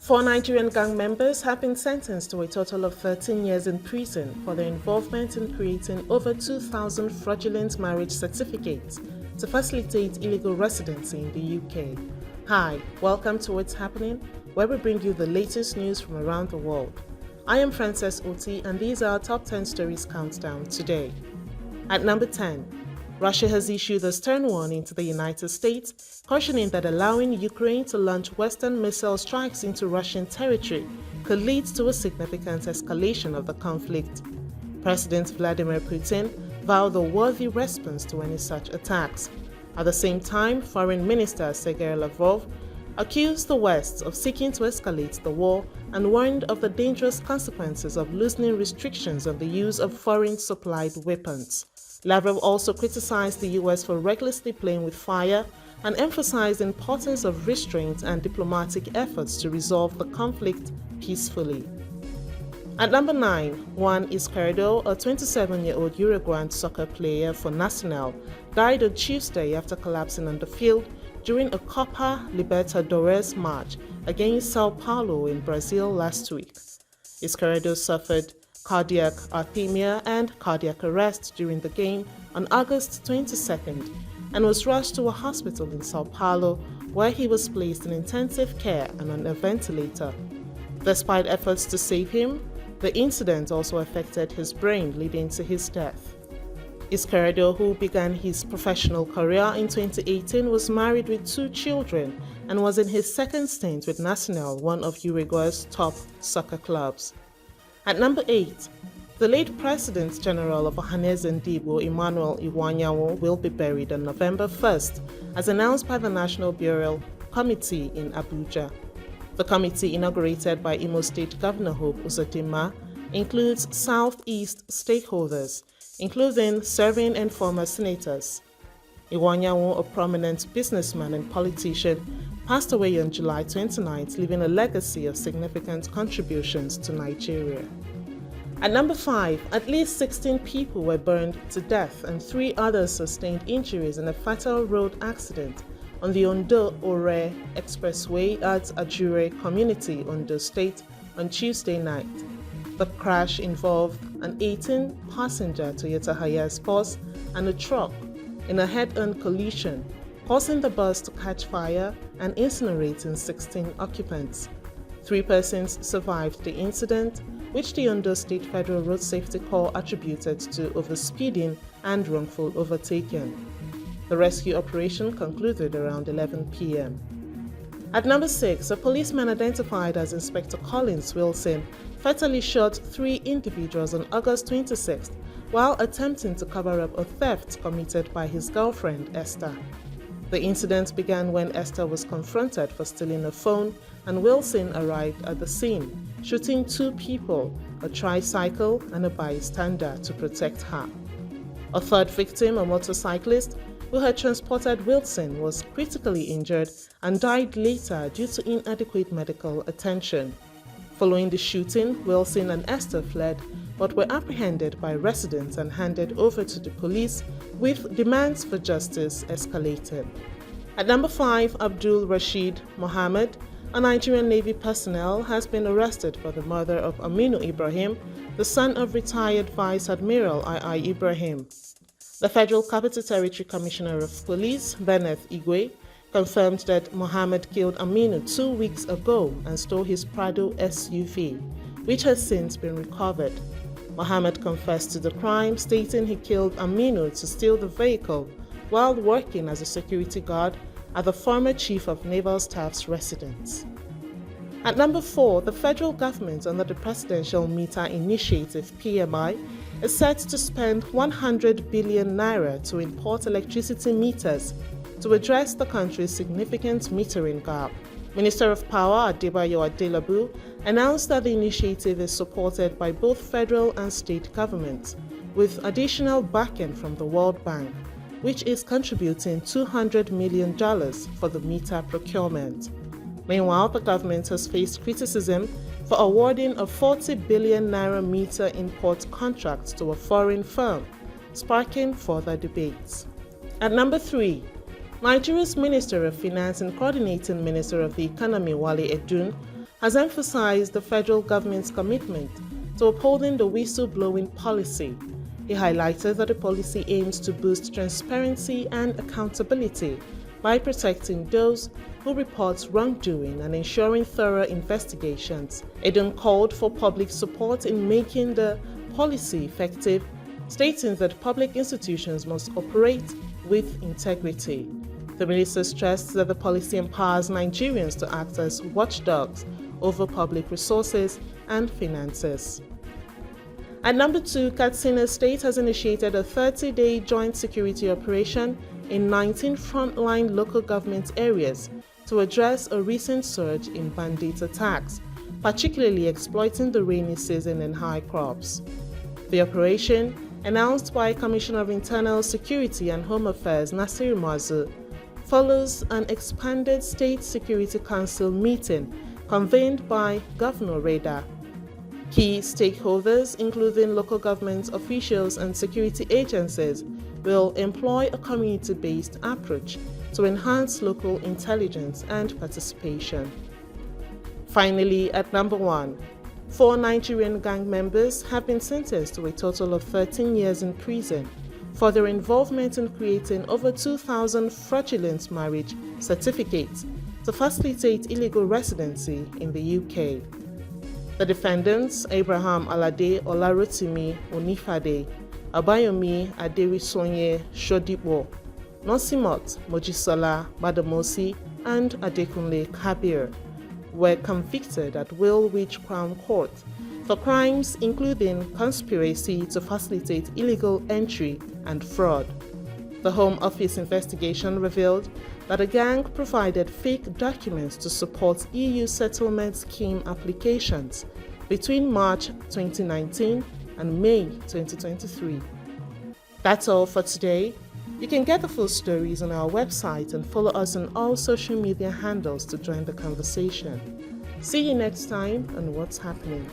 Four Nigerian gang members have been sentenced to a total of 13 years in prison for their involvement in creating over 2,000 fraudulent marriage certificates to facilitate illegal residency in the UK. Hi, welcome to What's Happening, where we bring you the latest news from around the world. I am Frances Oti, and these are our top 10 stories countdown today. At number 10, Russia has issued a stern warning to the United States, cautioning that allowing Ukraine to launch Western missile strikes into Russian territory could lead to a significant escalation of the conflict. President Vladimir Putin vowed a worthy response to any such attacks. At the same time, Foreign Minister Sergei Lavrov accused the West of seeking to escalate the war and warned of the dangerous consequences of loosening restrictions on the use of foreign-supplied weapons. Lavrov also criticized the US for recklessly playing with fire and emphasized the importance of restraint and diplomatic efforts to resolve the conflict peacefully. At number 9, Juan Izquierdo, a 27-year-old Uruguayan soccer player for Nacional, died on Tuesday after collapsing on the field during a Copa Libertadores match against Sao Paulo in Brazil last week. Izquierdo suffered cardiac arrhythmia and cardiac arrest during the game on August 22nd and was rushed to a hospital in Sao Paulo, where he was placed in intensive care and on a ventilator. Despite efforts to save him, the incident also affected his brain, leading to his death. Izquierdo, who began his professional career in 2018, was married with 2 children and was in his second stint with Nacional, one of Uruguay's top soccer clubs. At number 8, the late President General of Ohanaeze Ndigbo, Iwuanyanwu, will be buried on November 1st, as announced by the National Burial Committee in Abuja. The committee, inaugurated by Imo State Governor Hope Uzodinma, includes Southeast stakeholders, including serving and former senators. Iwuanyanwu, a prominent businessman and politician, passed away on July 29th, leaving a legacy of significant contributions to Nigeria. At number 5, at least 16 people were burned to death and 3 others sustained injuries in a fatal road accident on the Ondo-Ore Expressway at Ajure Community, Ondo State, on Tuesday night. The crash involved an 18-passenger Toyota Hiace bus and a truck in a head-on collision, causing the bus to catch fire and incinerating 16 occupants. 3 persons survived the incident, which the Ondo State Federal Road Safety Corps attributed to overspeeding and wrongful overtaking. The rescue operation concluded around 11 p.m. At number 6, a policeman identified as Inspector Collins Wilson fatally shot 3 individuals on August 26th while attempting to cover up a theft committed by his girlfriend, Esther. The incident began when Esther was confronted for stealing a phone, and Wilson arrived at the scene, shooting 2 people, a tricycle and a bystander, to protect her. A third victim, a motorcyclist who had transported Wilson, was critically injured and died later due to inadequate medical attention. Following the shooting, Wilson and Esther fled but were apprehended by residents and handed over to the police, with demands for justice escalated. At number 5, Abdul Rashid Mohammed, a Nigerian Navy personnel, has been arrested for the murder of Aminu Ibrahim, the son of retired Vice Admiral I.I. Ibrahim. The Federal Capital Territory Commissioner of Police, Benneth Igwe, confirmed that Mohammed killed Aminu 2 weeks ago and stole his Prado SUV, which has since been recovered. Mohammed confessed to the crime, stating he killed Aminu to steal the vehicle while working as a security guard at the former Chief of Naval Staff's residence. At number 4, the federal government, under the Presidential Meter Initiative (PMI), is set to spend 100 billion naira to import electricity meters to address the country's significant metering gap. Minister of Power Adebayo Adelabu announced that the initiative is supported by both federal and state governments, with additional backing from the World Bank, which is contributing $200 million for the meter procurement. Meanwhile, the government has faced criticism for awarding a 40 billion naira meter import contract to a foreign firm, sparking further debates. At number 3, Nigeria's Minister of Finance and Coordinating Minister of the Economy, Wale Edun, has emphasized the federal government's commitment to upholding the whistleblowing policy. He highlighted that the policy aims to boost transparency and accountability by protecting those who report wrongdoing and ensuring thorough investigations. Edun called for public support in making the policy effective, stating that public institutions must operate with integrity. The minister stressed that the policy empowers Nigerians to act as watchdogs over public resources and finances. At number 2, Katsina State has initiated a 30-day joint security operation in 19 frontline local government areas to address a recent surge in bandit attacks, particularly exploiting the rainy season and high crops. The operation, announced by Commissioner of Internal Security and Home Affairs Nasir Mazu, follows an expanded State Security Council meeting convened by Governor Reda. Key stakeholders, including local government officials and security agencies, will employ a community-based approach to enhance local intelligence and participation. Finally, at number 1, 4 Nigerian gang members have been sentenced to a total of 13 years in prison for their involvement in creating over 2,000 fraudulent marriage certificates to facilitate illegal residency in the UK. The defendants, Abraham Alade Olarotimi Onifade, Abayomi Aderisonye Shodipo, Nosimot Mojisola Badamosi, and Adekunle Kabir, were convicted at Woolwich Crown Court for crimes including conspiracy to facilitate illegal entry and fraud. The Home Office investigation revealed that the gang provided fake documents to support EU settlement scheme applications between March 2019 and May 2023. That's all for today. You can get the full stories on our website and follow us on all social media handles to join the conversation. See you next time on What's Happening.